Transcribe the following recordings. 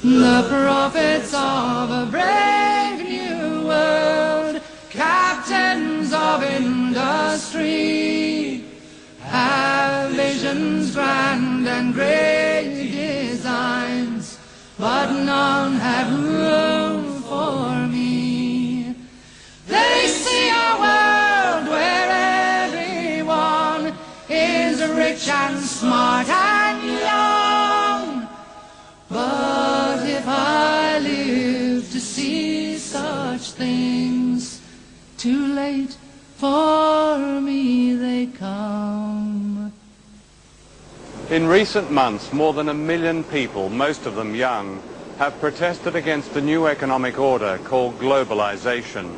the prophets of a brave new world, captains of industry, have visions grand and great designs, but none have room for me. They see a world where everyone is rich and smart and young, but if I live to see such things, too late for me they come. In recent months, more than 1 million people, most of them young, have protested against a new economic order called globalization.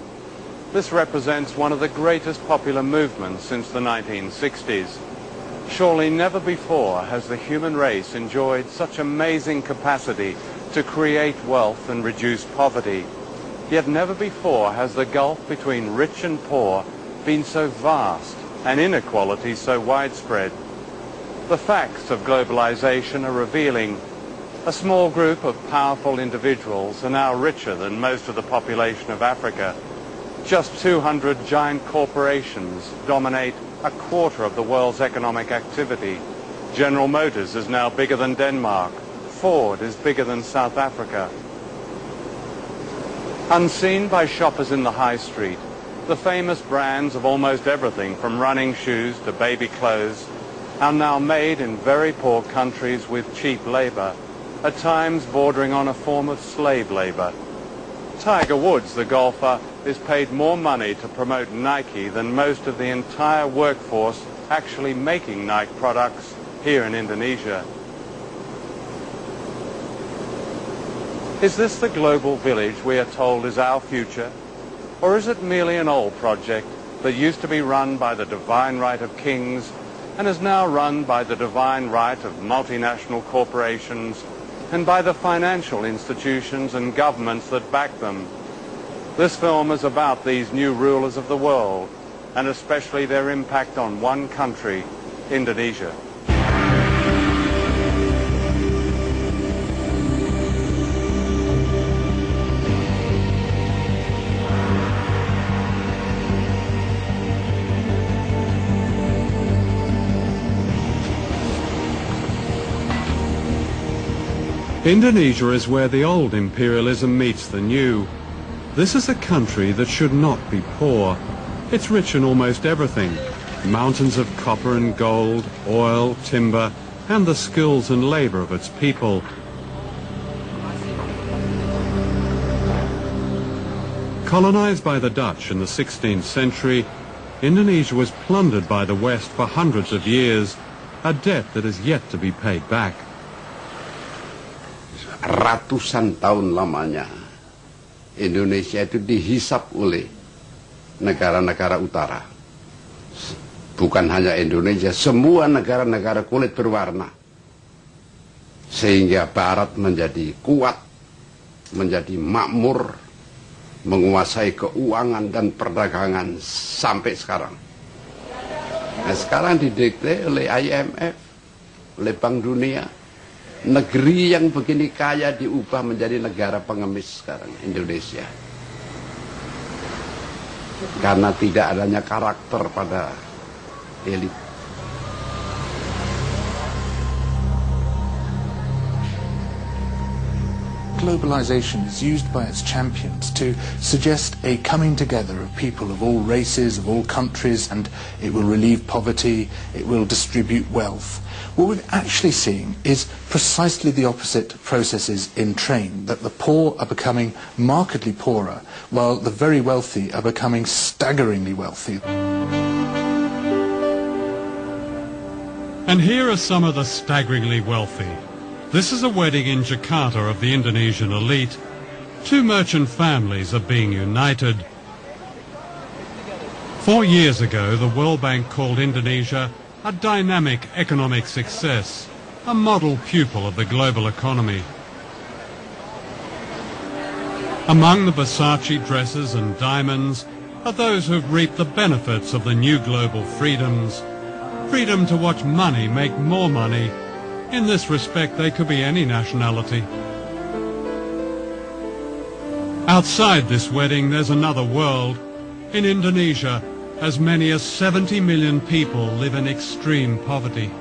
This represents one of the greatest popular movements since the 1960s. Surely never before has the human race enjoyed such amazing capacity to create wealth and reduce poverty. Yet never before has the gulf between rich and poor been so vast and inequality so widespread. The facts of globalization are revealing. A small group of powerful individuals are now richer than most of the population of Africa. Just 200 giant corporations dominate a quarter of the world's economic activity. General Motors is now bigger than Denmark. Ford is bigger than South Africa. Unseen by shoppers in the high street, the famous brands of almost everything from running shoes to baby clothes are now made in very poor countries with cheap labor, at times bordering on a form of slave labor. Tiger Woods, the golfer, is paid more money to promote Nike than most of the entire workforce actually making Nike products here in Indonesia. Is this the global village we are told is our future? Or is it merely an old project that used to be run by the divine right of kings and is now run by the divine right of multinational corporations and by the financial institutions and governments that back them? This film is about these new rulers of the world, and especially their impact on one country, Indonesia. Indonesia is where the old imperialism meets the new. This is a country that should not be poor. It's rich in almost everything. Mountains of copper and gold, oil, timber, and the skills and labor of its people. Colonized by the Dutch in the 16th century, Indonesia was plundered by the West for hundreds of years, a debt that is yet to be paid back. Ratusan tahun lamanya Indonesia itu dihisap oleh negara-negara utara. Bukan hanya Indonesia, semua negara-negara kulit berwarna. Sehingga Barat menjadi kuat, menjadi makmur, menguasai keuangan dan perdagangan sampai sekarang. Nah, sekarang didikte oleh IMF, oleh Bank Dunia. Negeri yang begini kaya diubah menjadi negara pengemis sekarang, Indonesia. Karena tidak adanya karakter pada elit. Globalization is used by its champions to suggest a coming together of people of all races, of all countries, and it will relieve poverty, it will distribute wealth. What we're actually seeing is precisely the opposite processes in train, that the poor are becoming markedly poorer, while the very wealthy are becoming staggeringly wealthy. And here are some of the staggeringly wealthy. This is a wedding in Jakarta of the Indonesian elite. Two merchant families are being united. 4 years ago, the World Bank called Indonesia a dynamic economic success, a model pupil of the global economy. Among the Versace dresses and diamonds are those who've reaped the benefits of the new global freedoms. Freedom to watch money make more money. In this respect, they could be any nationality. Outside this wedding, there's another world. In Indonesia, as many as 70 million people live in extreme poverty.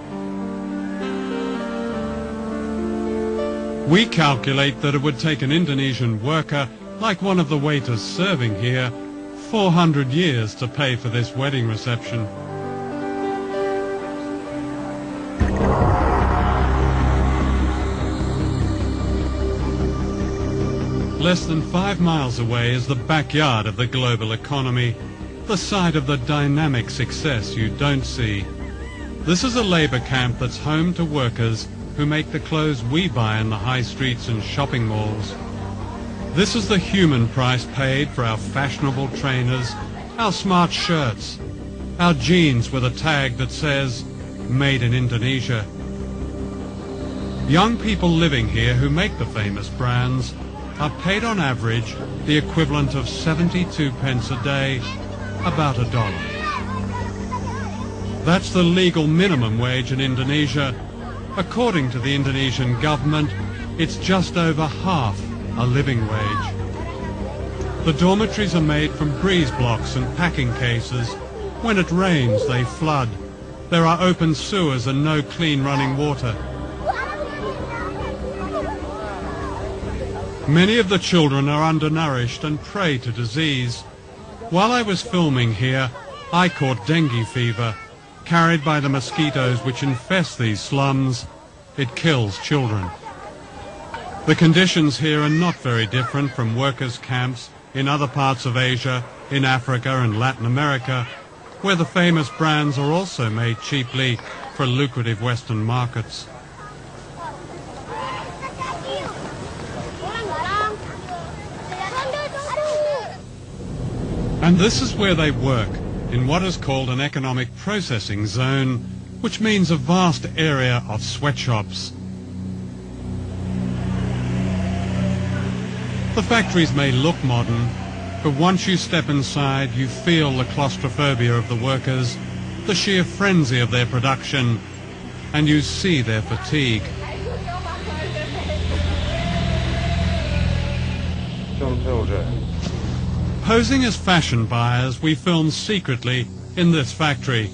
We calculate that it would take an Indonesian worker, like one of the waiters serving here, 400 years to pay for this wedding reception. Less than 5 miles away is the backyard of the global economy, the site of the dynamic success you don't see. This is a labour camp that's home to workers who make the clothes we buy in the high streets and shopping malls. This is the human price paid for our fashionable trainers, our smart shirts, our jeans with a tag that says, "Made in Indonesia." Young people living here who make the famous brands are paid on average the equivalent of 72 pence a day, about $1. That's the legal minimum wage in Indonesia. According to the Indonesian government, it's just over half a living wage. The dormitories are made from breeze blocks and packing cases. When it rains, they flood. There are open sewers and no clean running water. Many of the children are undernourished and prey to disease. While I was filming here, I caught dengue fever, carried by the mosquitoes which infest these slums. It kills children. The conditions here are not very different from workers' camps in other parts of Asia, in Africa and Latin America, where the famous brands are also made cheaply for lucrative Western markets. And this is where they work, in what is called an economic processing zone, which means a vast area of sweatshops. The factories may look modern, but once you step inside, you feel the claustrophobia of the workers, the sheer frenzy of their production, and you see their fatigue. Posing as fashion buyers, we film secretly in this factory.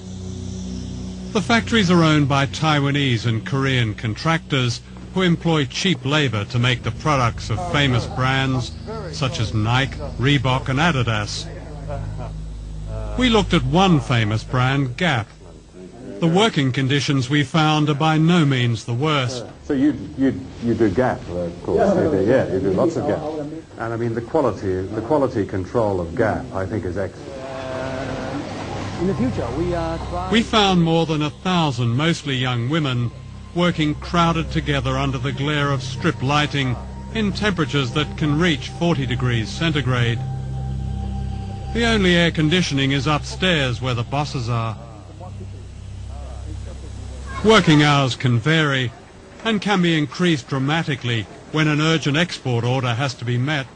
The factories are owned by Taiwanese and Korean contractors who employ cheap labor to make the products of famous brands such as Nike, Reebok and Adidas. We looked at one famous brand, Gap. The working conditions we found are by no means the worst. So you do Gap, of course. You do lots of Gap. And I mean the quality control of Gap, I think, is excellent. In the future, we are trying... We found more than 1,000 mostly young women working crowded together under the glare of strip lighting in temperatures that can reach 40 degrees centigrade. The only air conditioning is upstairs where the bosses are. Working hours can vary and can be increased dramatically when an urgent export order has to be met.